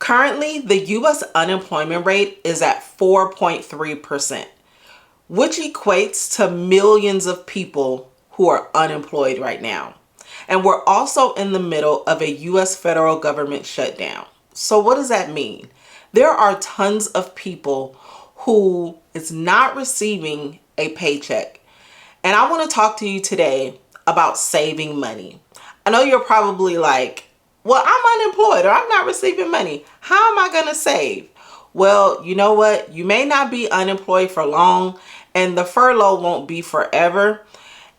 Currently, the U.S. unemployment rate is at 4.3%, which equates to millions of people who are unemployed right now. And we're also in the middle of a U.S. federal government shutdown. So what does that mean? There are tons of people who is not receiving a paycheck. And I want to talk to you today about saving money. I know you're probably like, well, I'm unemployed or I'm not receiving money. How am I going to save? Well, you know what? You may not be unemployed for long, and the furlough won't be forever.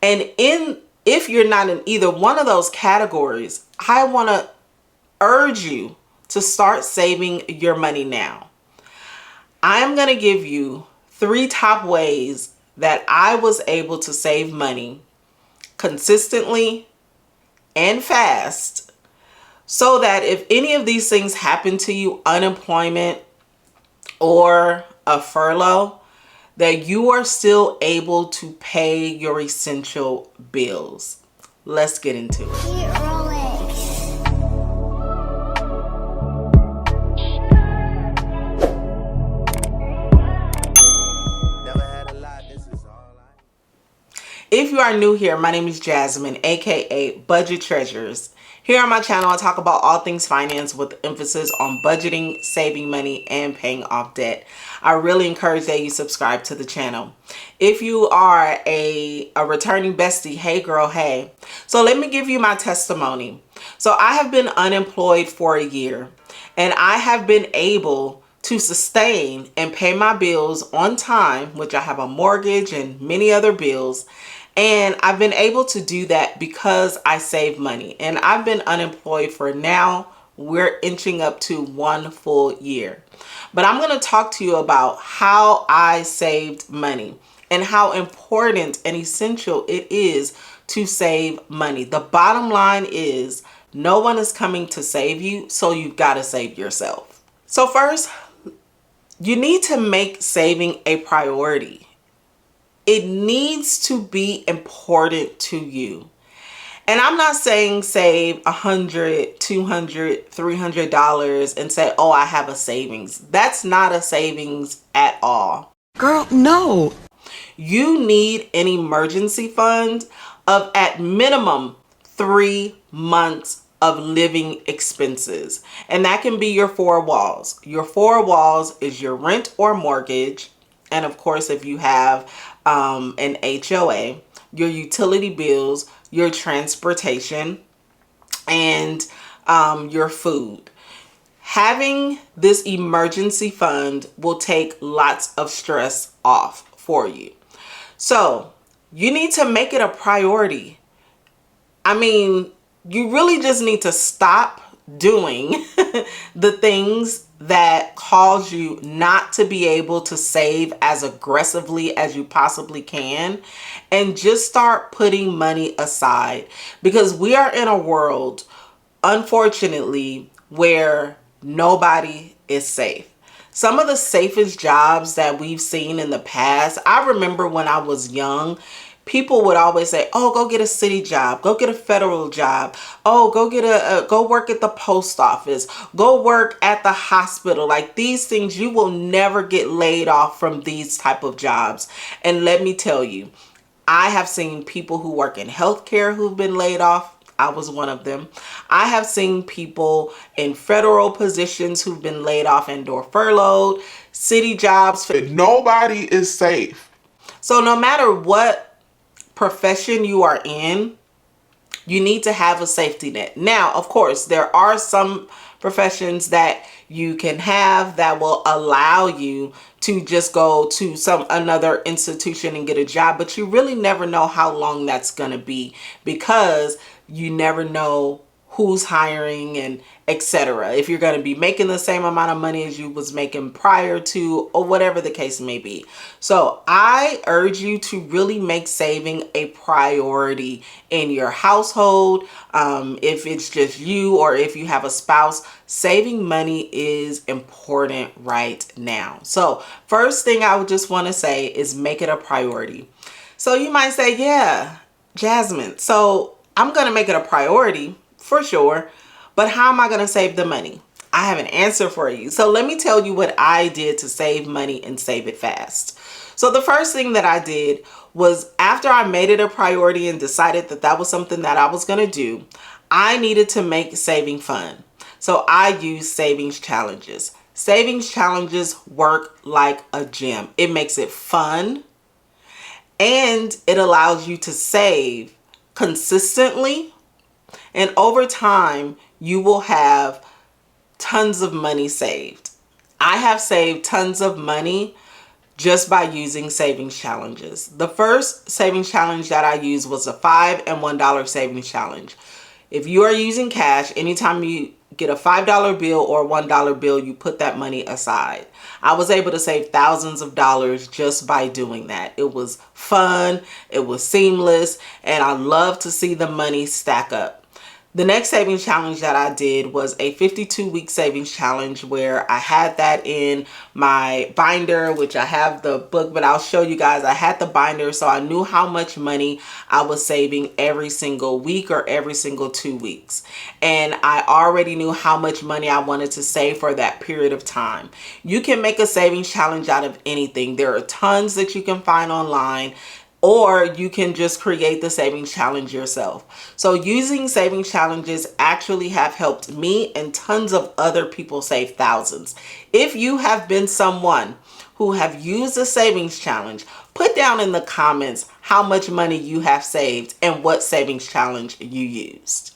And if you're not in either one of those categories, I want to urge you to start saving your money now. I am going to give you 3 top ways that I was able to save money consistently and fast, so that if any of these things happen to you, unemployment or a furlough, that you are still able to pay your essential bills. Let's get into it. If you are new here, my name is Jasmine, aka Budget Treasures. Here on my channel, I talk about all things finance with emphasis on budgeting, saving money, and paying off debt. I really encourage that you subscribe to the channel. If you are a returning bestie, hey girl, hey. So let me give you my testimony. So I have been unemployed for a year, and I have been able to sustain and pay my bills on time, which I have a mortgage and many other bills. And I've been able to do that because I save money. And I've been unemployed for now, we're inching up to 1 full year. But I'm going to talk to you about how I saved money and how important and essential it is to save money. The bottom line is no one is coming to save you, so you've got to save yourself. So first, you need to make saving a priority. It needs to be important to you. And I'm not saying save $100, $200, $300 and say, oh, I have a savings. That's not a savings at all. Girl, no. You need an emergency fund of at minimum 3 months of living expenses. And that can be your 4 walls. Your 4 walls is your rent or mortgage. And of course, if you have an HOA, your utility bills, your transportation, and your food. Having this emergency fund will take lots of stress off for you. So you need to make it a priority. I mean, you really just need to stop doing the things that cause you not to be able to save as aggressively as you possibly can, and just start putting money aside, because we are in a world, unfortunately, where nobody is safe. Some of the safest jobs that we've seen in the past, I remember when I was young, people would always say, oh, go get a city job, go get a federal job, oh, go work at the post office, go work at the hospital. Like, these things, you will never get laid off from these type of jobs. And let me tell you, I have seen people who work in healthcare who've been laid off. I was one of them. I have seen people in federal positions who've been laid off and or furloughed, city jobs. Nobody is safe. So no matter what profession you are in, you need to have a safety net. Now, of course, there are some professions that you can have that will allow you to just go to another institution and get a job, but you really never know how long that's going to be, because you never know who's hiring and etc. If you're going to be making the same amount of money as you was making prior to, or whatever the case may be. So I urge you to really make saving a priority in your household. If it's just you or if you have a spouse, saving money is important right now. So first thing I would just want to say is make it a priority. So you might say, yeah, Jasmine, so I'm going to make it a priority for sure, but how am I going to save the money? I have an answer for you. So let me tell you what I did to save money and save it fast. So the first thing that I did was, after I made it a priority and decided that that was something that I was going to do, I needed to make saving fun. So I use savings challenges. Savings challenges work like a gym. It makes it fun and it allows you to save consistently. And over time, you will have tons of money saved. I have saved tons of money just by using savings challenges. The first savings challenge that I used was a $5 and $1 savings challenge. If you are using cash, anytime you get a $5 bill or $1 bill, you put that money aside. I was able to save thousands of dollars just by doing that. It was fun, it was seamless, and I love to see the money stack up. The next savings challenge that I did was a 52-week savings challenge, where I had that in my binder, which I have the book, but I'll show you guys. I had the binder, so I knew how much money I was saving every single week or every single 2 weeks. And I already knew how much money I wanted to save for that period of time. You can make a savings challenge out of anything. There are tons that you can find online, or you can just create the savings challenge yourself. So using savings challenges actually have helped me and tons of other people save thousands. If you have been someone who have used a savings challenge, put down in the comments how much money you have saved and what savings challenge you used.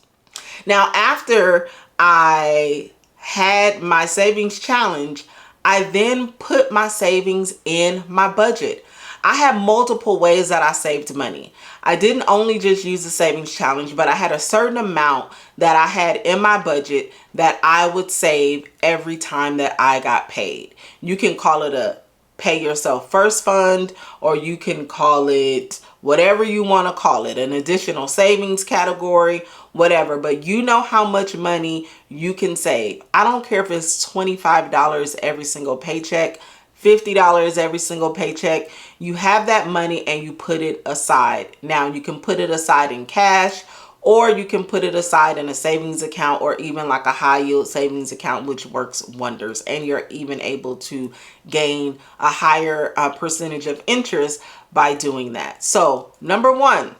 Now, after I had my savings challenge, I then put my savings in my budget. I had multiple ways that I saved money. I didn't only just use the savings challenge, but I had a certain amount that I had in my budget that I would save every time that I got paid. You can call it a pay yourself first fund, or you can call it whatever you want to call it, an additional savings category, whatever, but you know how much money you can save. I don't care if it's $25 every single paycheck, $50 every single paycheck. You have that money and you put it aside. Now you can put it aside in cash, or you can put it aside in a savings account, or even like a high yield savings account, which works wonders. And you're even able to gain a higher percentage of interest by doing that. So number one,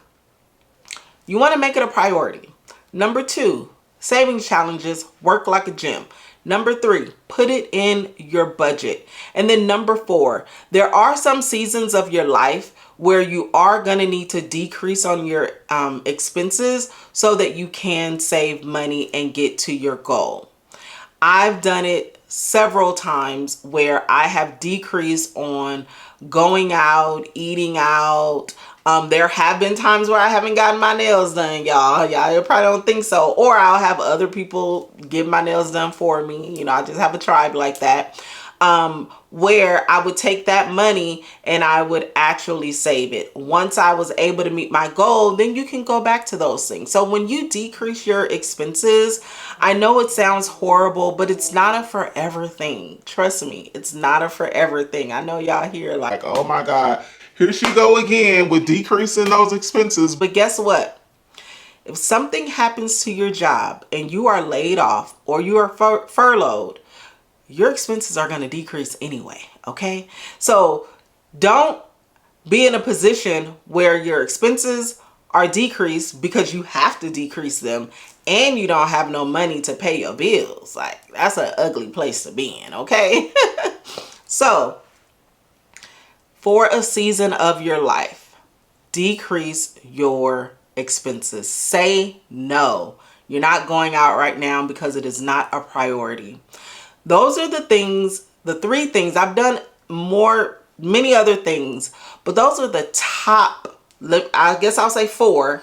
you want to make it a priority. Number two, savings challenges work like a gym. Number three, put it in your budget. And then number four, there are some seasons of your life where you are going to need to decrease on your expenses so that you can save money and get to your goal. I've done it several times where I have decreased on going out, eating out. There have been times where I haven't gotten my nails done, y'all. Y'all probably don't think so. Or I'll have other people get my nails done for me. You know, I just have a tribe like that. Where I would take that money and I would actually save it. Once I was able to meet my goal, then you can go back to those things. So when you decrease your expenses, I know it sounds horrible, but it's not a forever thing. Trust me, it's not a forever thing. I know y'all hear like, Oh my God, here she go again with decreasing those expenses. but guess what? If something happens to your job and you are laid off or you are furloughed, your expenses are going to decrease anyway, okay? So don't be in a position where your expenses are decreased because you have to decrease them and you don't have no money to pay your bills. Like, that's an ugly place to be in, okay? So, for a season of your life, decrease your expenses. Say no. You're not going out right now because it is not a priority. Those are the things, the three things. I've done many other things, but those are the top, I guess I'll say 4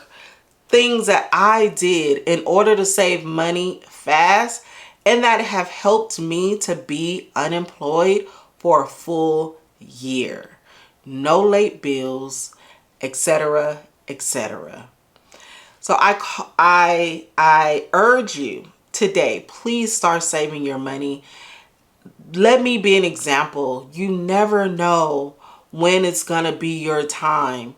things that I did in order to save money fast and that have helped me to be unemployed for a full year. No late bills, etc., etc. So I urge you today, please start saving your money. Let me be an example. You never know when it's going to be your time.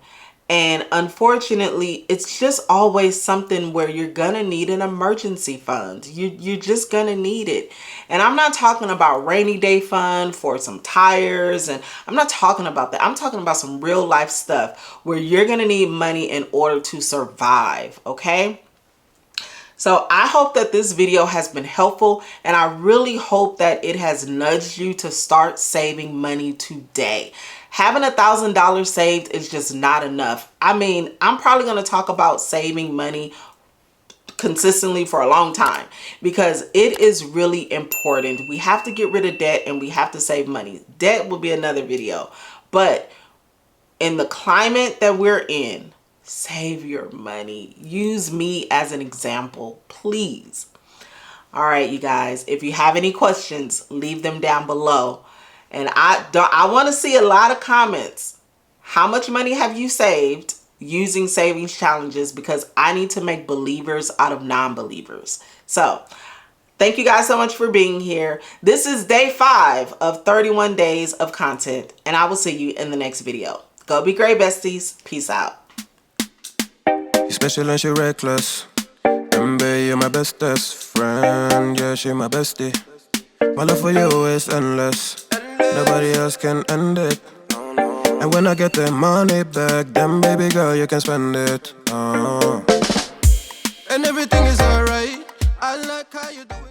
And unfortunately, it's just always something where you're gonna need an emergency fund. You're just gonna need it. And I'm not talking about rainy day fund for some tires, and I'm not talking about that. I'm talking about some real life stuff where you're gonna need money in order to survive, okay? So I hope that this video has been helpful, and I really hope that it has nudged you to start saving money today. Having $1,000 saved is just not enough. I mean, I'm probably going to talk about saving money consistently for a long time because it is really important. We have to get rid of debt and we have to save money. Debt will be another video. But in the climate that we're in, save your money. Use me as an example, please. All right, you guys, if you have any questions, leave them down below. And I want to see a lot of comments. How much money have you saved using savings challenges? Because I need to make believers out of non-believers. So thank you guys so much for being here. This is day 5 of 31 days of content, and I will see you in the next video. Go be great, besties. Peace out. You're special and she reckless. Remember, you're my bestest friend. Yeah, she my bestie. My love for you is endless. Nobody else can end it. And when I get the money back, then baby girl, you can spend it. And everything is alright. I like how you doing.